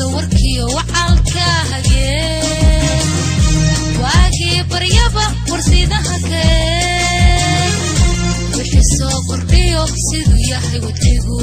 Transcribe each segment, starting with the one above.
warkiyo wacalka hagee waagii baryaba warsidaha kee wixii soo kordhiyo siduu yahay wadcigu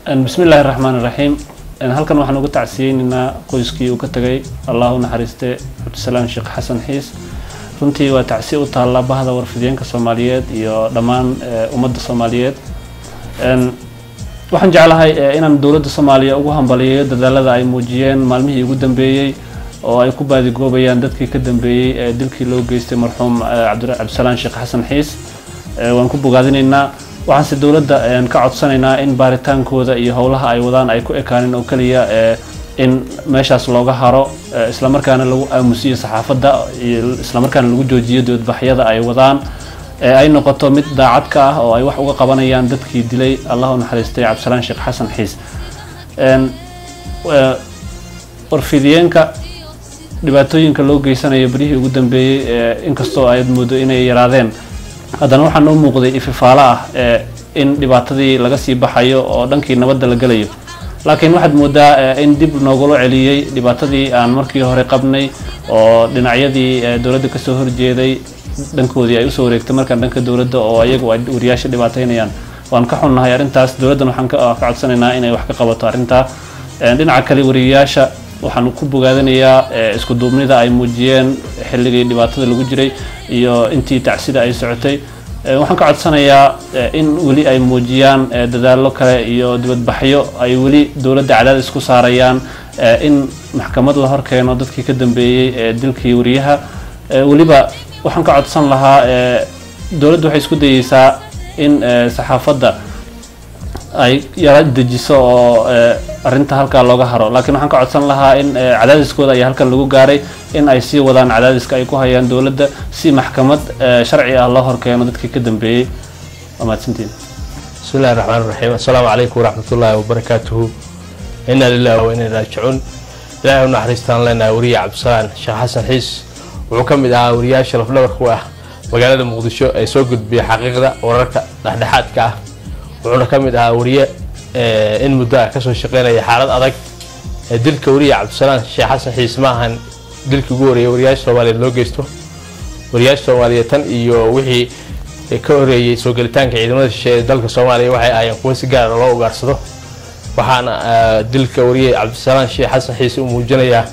بسم الله الرحمن الرحيم halkan waxaan ugu tacsiyeynaa qoyskii uu ka tagay Allahu naxariiste Cabdisalaam Sheekh Xasan Xiis runtii waa tacsiye u taala bahda warfideenka Soomaaliyeed iyo dhamaan ummadda Soomaaliyeed waxaan jeclahay inaan dawladda Soomaaliya ugu hambaliyo dadaalada ay muujiyeen maalmihii ugu dambeeyay oo ay ku baadi goobayaan dadkii ka dambeeyay dilkii loo geystay marxuum Cabdisalaam Sheekh Xasan Xiis waan ku bogaadinaynaa waxaan si dawladda ka codsanaynaa in baaritaankooda iyo howlaha ay wadaan ay ku ekaanin oo kaliya in meeshaas looga haro isla markaana lagu aamusiyo saxaafadda isla markaana lagu joojiyo doodbaxyada ay wadaan ay noqoto mid daacad ka ah oo ay wax uga qabanayaan dadkii dilay Allahu naxariistay Cabdisalaam Sheekh Xasan Xiis warfideenka dhibaatooyinka loo geysanayo barihii ugu dambeeyay inkastoo ay moodo inay yaraadeen haddana waxaan u muuqday ififaalo ah in dhibaatadii laga sii baxayo oo dhankii nabadda la galayo laakiin waxaad moodaa in dib noogula celiyay dhibaatadii aan markii hore qabnay oo dhinacyadii dawladda ka soo horjeeday dhankoodii ay u soo wareegtay markaan dhanka dawladda oo ayagu ay wariyaasha dhibaateynayaan waan ka xunnahay arrintaas dawladdan waxaan ka codsanaynaa inay wax ka qabato arrintaa dhinaca kale wariyaasha waxaan ku bogaadinayaa isku duubnida ay muujiyeen xilligii dhibaatada lagu jiray iyo intii tacsida ay socotay waxaan ka codsanayaa in wali ay muujiyaan dadaalo kale iyo dibadbaxyo ay wali dawladda cadaadis ku saarayaan in maxkamad la hor keeno dadkii ka dambeeyay dilkii wariyaha waliba waxaan ka codsan lahaa dawladdu waxay isku dayaysaa in saxaafadda ay yara dejiso oo arinta halka looga haro laakiin waxaan ka codsan lahaa in cadaadiskooda ay halkan lagu gaaray in ay sii wadaan cadaadiska ay ku hayaan dawladda si maxkamad sharci ah loo horkeeno dadkii ka dambeeyay amaadsantiin bismillaahir rahmaanir rahiim assalaamu alaykum warahmatullaahi wabarakaatuh inna lillahi wa inna ilayhi raaji'uun ilaahay u naxariistaan leenahay wariye Cabdisalaam Sheekh Xasan Xiis wuxuu ka mid ahaa wariyaasha lafdhabarka ah magaalada Muqdisho ee soo gudbiyay xaqiiqda wararka dhexdhexaadka ah wuxuuna ka mid ahaa wariye in muddo ka soo shaqeynaya xaalad adag dilka wariye Cabdisalaam Sheekh Xasan Xiis ma ahan dilkii ugu horeeyay wariyaasha Soomaaliyeed loo geysto wariyaasha Soomaaliyeed tan iyo wixii ka horeeyay soo galitaanka ciidamada shisheeye dalka Soomaaliya waxay ahaayeen kuwo si gaar ah loo ugaarsado waxaana dilka wariye Cabdisalaam Sheekh Xasan Xiis uu muujinayaa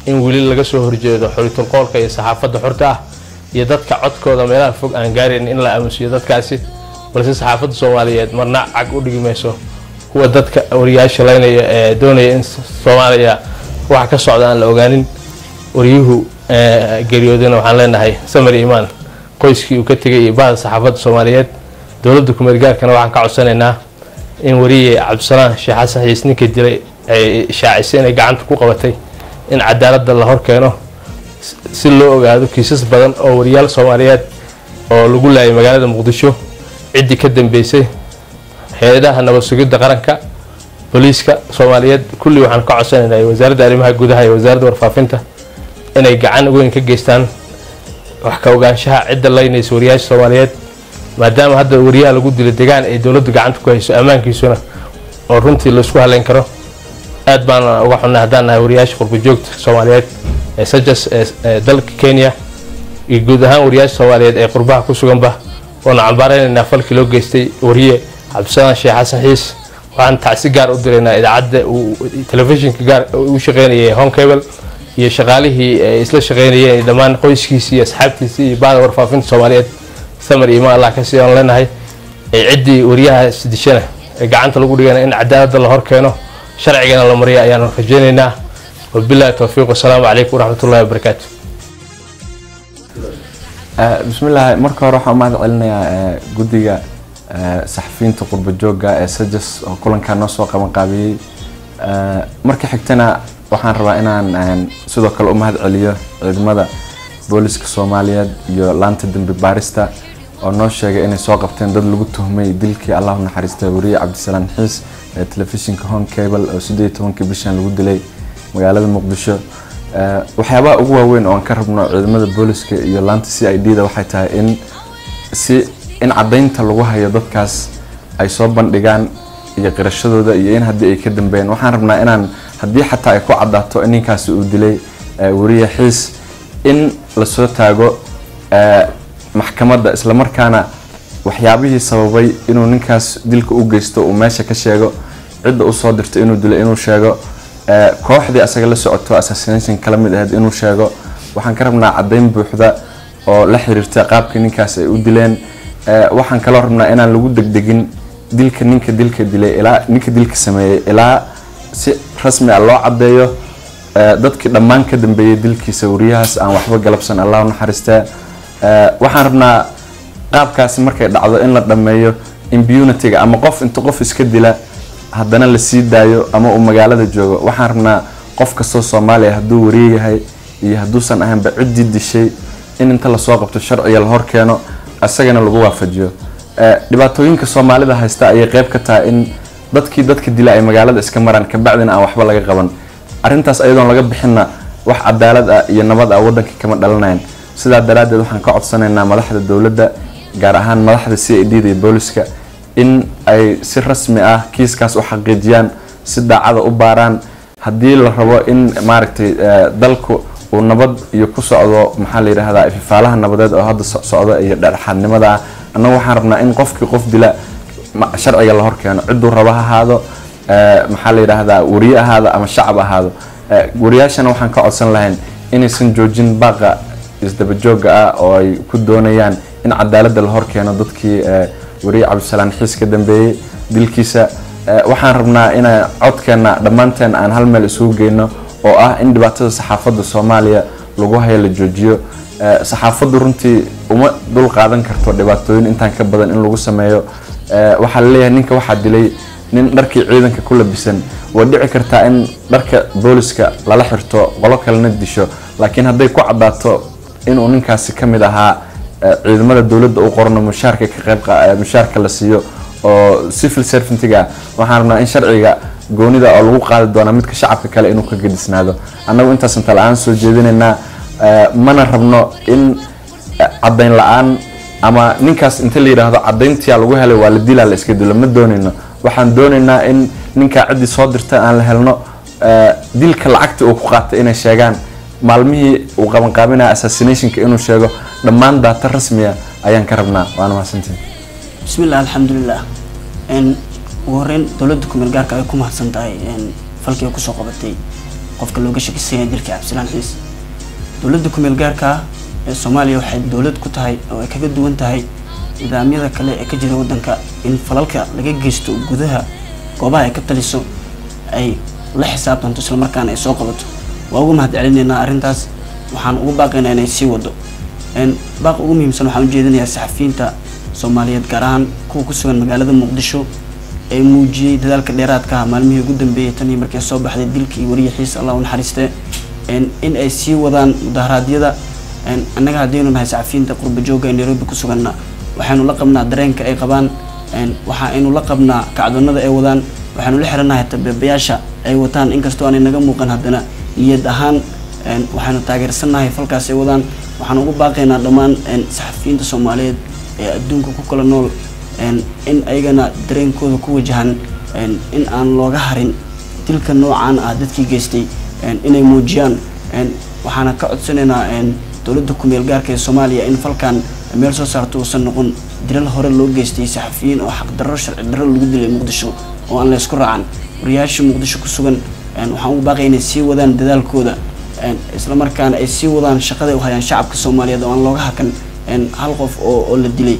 in wali laga soo horjeedo xuritul qoolka iyo saxaafadda xorta ah iyo dadka codkooda meelaha fog aan gaarin in la aamusiyo dadkaasi balse saxaafadda Soomaaliyeed marna cag u dhigmayso kuwa dadka wariyaasha leynaya ee doonaya in Soomaaliya wax ka socda aan la ogaanin wariyuhu geeriyoodina waxaan leenahay samir iimaan qoyskii uu ka tagay baahda saxaafadda Soomaaliyeed dawladda ku meelgaarkana waxaan ka codsanaynaa in wariye Cabdisalaam Sheekh Xasan Xiis ninkii dilay ay shaacisay inay gacanta ku qabatay in cadaaladda la hor keeno si loo ogaado kiisas badan oo wariyaal Soomaaliyeed oo lagu laayay magaalada Muqdisho cidii ka dambeysay hay'adaha nabad sugidda qaranka booliiska Soomaaliyeed kulli waxaan ka codsanaynaa wasaaradda arrimaha gudaha iyo wasaaradda warfaafinta inay gacan weyn ka geystaan wax ka ogaanshaha cidda laynaysa wariyaasha Soomaaliyeed maadaama hadda wariyaha lagu dilay deegaan ay dawladdu gacanta ku hayso amaankiisuna oo runtii la isku haleyn karo aad baan uga xunnahay haddaan nahay wariyaasha qurbo joogta Soomaaliyeed ee sajas dalka Kenya iyo guud ahaan wariyaasha Soomaaliyeed ee qurbaha ku suganba wana cambaaraynaa falkii loo geystay wariye Cabdisalaam Sheekh Xasan Xiis waxaan tacsi gaar u direynaa idaacadda telefishinka gaar u shaqeynayay Home Cable iyo shaqaalihii isla shaqeynayeen dhammaan qoyskiisii iyo asxaabtiisii iyo baada warfaafinta Soomaaliyeed samir iyo ma Allah ka sii on leenahay ciddii wariyaha sidishana gacanta lagu dhigana in cadaalad la hor keeno sharcigana la mariyo ayaan rajaynaynaa wabillahi tawfiiq wasalaamu calaykum waraxmatullaahi wabarakaatuh bismillaah marka hore waxaan mahad celinayaa guddiga saxafiyiinta qurba jooga ee Sajas oo kulanka noo soo qaban qaabiyay marka xigtana waxaan rabaa inaan sidoo kale u mahad celiyo ciidamada booliska Soomaaliyeed iyo laanta dambi baarista oo noo sheegay inay soo qabteen dad lagu tuhmay dilkii Allah u naxariistay wariye Cabdisalaan Xiis ee telefishinka Home Cable oo 18 bishan lagu dilay magaalada Muqdisho waxyaabaha ugu waaweyn oo aan ka rabno ciidamada booliska iyo laanta CID-da waxay tahay in cadaynta lagu hayo dadkaas ay soo bandhigaan iyo qirashadooda iyo in haddii ay ka dambeeyeen waxaan rabnaa inaan haddii xataa ay ku cadaato in ninkaas uu dilay wariye Xiis in la soo taago maxkamadda isla markaana waxyaabihii sababay inuu ninkaas dilka u geysto uu meesha ka sheego cidda u soo dirtay inuu dilay inuu sheego kooxdii asaga la socoto assassination kala mid ahayd inuu sheego waxaan ka rabnaa cadayn buuxda oo la xiriirta qaabka ninkaas ay u dileen waxaan kaloo rabnaa inaan lagu degdegin dilka ninka dilka dilay ilaa ninka dilka sameeyay ilaa si rasmi ah loo cadeeyo dadkii dhammaan ka dambeeyay dilkiisa wariyahaas aan waxba galabsan Allah u naxariistay waxaan rabnaa qaabkaas markay dhacdo in la dhameeyo impunity-ga ama qof inta qof iska dila haddana la sii daayo ama uu magaalada joogo waxaan rabnaa qof kastoo Soomaaliya hadduu wariye yahay iyo hadduusan ahaanba ciddii dishay in inta la soo qabto sharciga la hor keeno asagana lagu waafajiyo dhibaatooyinka Soomaalida haysta ay qayb ka tahay in dadka dila ay magaalada iska maraan ka bacdina aan waxba laga qaban arintaas ayadoon laga bixinna wax cadaalad ah iyo nabad ah wadanka kama dhalanayaan sidaa daraadeed waxaan ka codsanaynaa madaxda dawladda gaar ahaan madaxda CID-da iyo booliska in ay si rasmi ah kiiskaas u xaqiijiyaan si daacada u baaraan haddii la rabo in maaragtay dalku uu nabad iyo ku socdo maxaa la yiraahdaa ifaalaha nabadeed oo hadda socdo iyo dhexaadnimada annagu waxaan rabnaa in qofkii qof dila sharciga la hor keeno ciduu raba ha ahaado maxaa la yiraahdaa wariye ahaado ama shacab ahaado wariyaashana waxaan ka codsan lahayn inaysan joojin baaqa isdaba jooga ah oo ay ku doonayaan in cadaaladda la hor keeno dadkii wariye Cabdisalaan Xiis ka dambeeyay dilkiisa waxaan rabnaa in codkeena dhammaanteen aan hal meel isugu geyno oo ah in dhibaatada saxaafadda Soomaaliya lagu hayo la joojiyo saxaafaddu runtii uma dul qaadan karto dhibaatooyin intaan ka badan in lagu sameeyo waxa la leeyahay ninka waxa dilay nin dharkii ciidanka ku labisan waa dhici kartaa in dharka booliska lala xirto qolo kalena disho laakiin hadday ku cadaato inuu ninkaasi ka mid ahaa ciidamada dawladda u qorno mushaarka ka qayb mushaarka la siiyo oo civil servant-ga waxaan rabnaa in sharciga goonida oo lagu qaadi doona midka shacabka kale inuu ka gadisnaado annagu intaas inta la'aan soo jeedinaynaa mana rabno in cadayn la'aan ama ninkaas inta la yiraahdo cadayntii lagu helay waa la dilaa la iska dilo ma doonayno waxaan doonaynaa in ninka cidii soo dirtay aan la helno dilka lacagta uu ku qaatay inay sheegaan maalmihii uu qaban qaabinaa assassinationka inuu sheego dhammaan data rasmiya ayaan ka rabnaa waana mahadsantiin bismillah alxamdulilah ugu horreyn dowladda kumeel gaarka ay ku mahadsan tahay falkii ay kusoo qabatay qofka looga shakisan yahay dilka Cabdisalaan Xiis dowladda kumeel gaarka ee Soomaaliya waxay dowlad ku tahay oo ay kaga duwan tahay nidaamyada kale ee ka jira wadanka in falalka laga geysto gudaha goobaha ay ka taliso ay la xisaabtanto isla markaana ay soo qabato waa ugu mahad celinaynaa arrintaas waxaan ugu baaqaynaa inay sii wado baaq ugu muhiimsan waxaan u jeedinayaa saxafiyiinta Soomaaliyeed gaar ahaan kuwa ku sugan magaalada Muqdisho ay muujiyay dadaalka dheeraadka ah maalmihii ugu dambeeyay tan iyo markii soo baxday dilkii wariye Xiis Allah u naxariistay in ay sii wadaan mudaharaadyada annaga hadaynu nahay saxafiyiinta qurba jooga ee Nairobi ku suganna waxaanu la qabnaa dareenka ay qabaan waxaanu la qabnaa kacdoonada ay wadaan waxaanu la xiranahay tabeebayaasha ay wataan inkastoo aanay naga muuqan haddana niyad ahaan waxaanu taageersanahay falkaas ay wadaan waxaan ugu baaqaynaa dhammaan saxafiyiinta Soomaaliyeed ee adduunka ku kala nool in ayagana dareenkooda ku wajahan in aan looga harin dilka noocaan ah dadkii geystay inay muujiyaan waxaana ka codsanaynaa dowladda kumeel gaarka ee Soomaaliya in falkan meel soo saarto uusan noqon dilal hore loo geystay saxafiyiin oo xaq darro sharci darro lagu dilay Muqdisho oo aan la isku raacan wariyaasha Muqdisho ku sugan waxaan ugu baaqaynaa inay sii wadaan dadaalkooda isla markaana ay sii wadaan shaqada u hayaan shacabka Soomaaliyeed oo aan looga hakan hal qof oo la dilay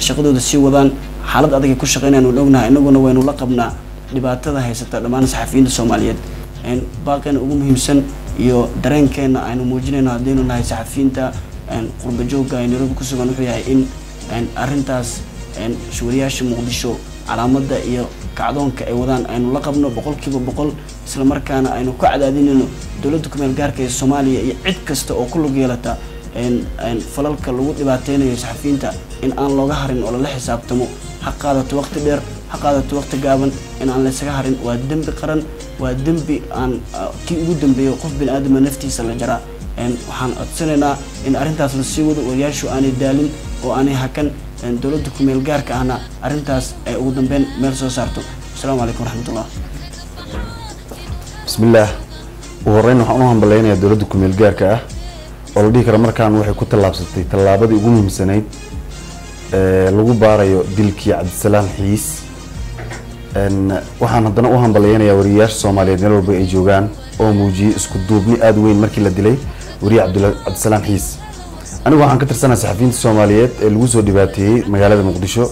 shaqadooda sii wadaan xaalad adag ay ku shaqeynayaan oo ognahay inaguna waynu la qabnaa dhibaatada haysata dhammaan saxafiyiinta Soomaaliyeed baaqina ugu muhiimsan iyo dareenkeena aynu muujinayno hadaynu nahay saxafiyiinta qurba joogga ee Nairobi ku sugan wuxuu yahay in arrintaas shawariyaasha Muqdisho calaamada iyo kacdoonka ay wadaan aynu la qabno 100% isla markaana aynu ku cadaadinayno dawladda ku meel gaarka ee Soomaaliya iyo cid kasta oo ku lug yeelata falalka lagu dhibaateynayo saxafiyiinta in aan looga harin oo la xisaabtamo xaqaadatu waqti dheer xaqaadatu waqti gaaban in aan la isaga harin waa dambi qaran waa dambi aan kii ugu dambeeyo qof bin aadam naftiisa la jara waxaan codsanaynaa in arrintaas la sii wado wariyaashu aanay daalin oo aanay hakan dawladda ku meel gaarka ahna arrintaas ay ugu dambeyn meel soo saarto assalaamu calaykum waraxmatullah bismillaah ugu horreyn waxaan u hambaleynayaa dawladda ku meel gaarka ah oo la dhihi karo markaan waxay ku tallaabsatay tallaabadii ugu muhiimsanayd lagu baarayo dilkii Cabdisalaam Xiis waxaan haddana u hambaleynayaa wariyaasha Soomaaliyeed meel walba ay joogaan oo muujiyay isku duubni aad weyn markii la dilay wariye Cabdisalaam Xiis anigu waxaan ka tirsanahay saxafiyiinta Soomaaliyeed ee lagu soo dhibaateeyay magaalada Muqdisho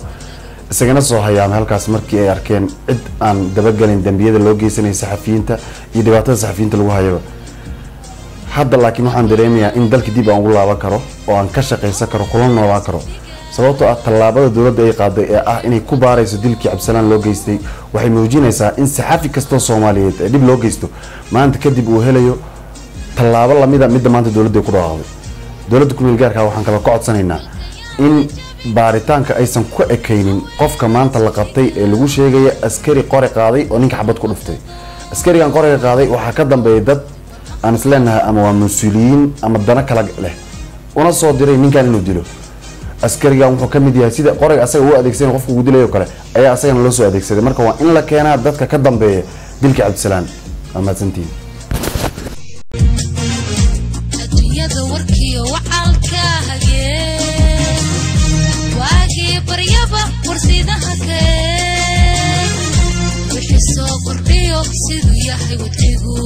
isagana soo hayaamay halkaas markii ay arkeen cid aan dabagalin dambiyada loo geysanay saxafiyiinta iyo dhibaatada saxafiyiinta lagu hayaba hadda laakiin waxaan dareemayaa in dalka dib aan ugu laaban karo oo aan ka shaqeysan karo kula noolaan karo sababtoo ah tallaabada dawladda ay qaaday ee ah inay ku baarayso dilkii Cabdisalaam loo geystay waxay muujinaysaa in saxafi kasta oo Soomaaliyeed ee dib loo geysto maanta kadib uu helayo tallaabo lamida midda maanta dawladda ay ku dhawaaqday dawladda ku meel gaarka waxaan kala ka codsanaynaa in baaritaanka aysan ku ekaynin qofka maanta la qabtay ee lagu sheegaya askari qori qaaday oo ninka xabad ku dhuftay askarigan qoriga qaaday waxa ka dambeeyay dad aan isleenahay ama waa mas'uuliyiin ama dana kala leh una soo diray ninkan inuu dilo askarigan wuxuu ka mid yahay sida qoriga asaga uu adeegsan qofku uu dilayo kale ayaa asagana loo soo adeegsaday marka waa in la keenaa dadka ka dambeeya dilka Cabdisalaam ama santiin adduunyada warkiyo wacalka hagee waagii baryaba warsidaha kee wixii soo kordhiyo siduu yahay wadcigu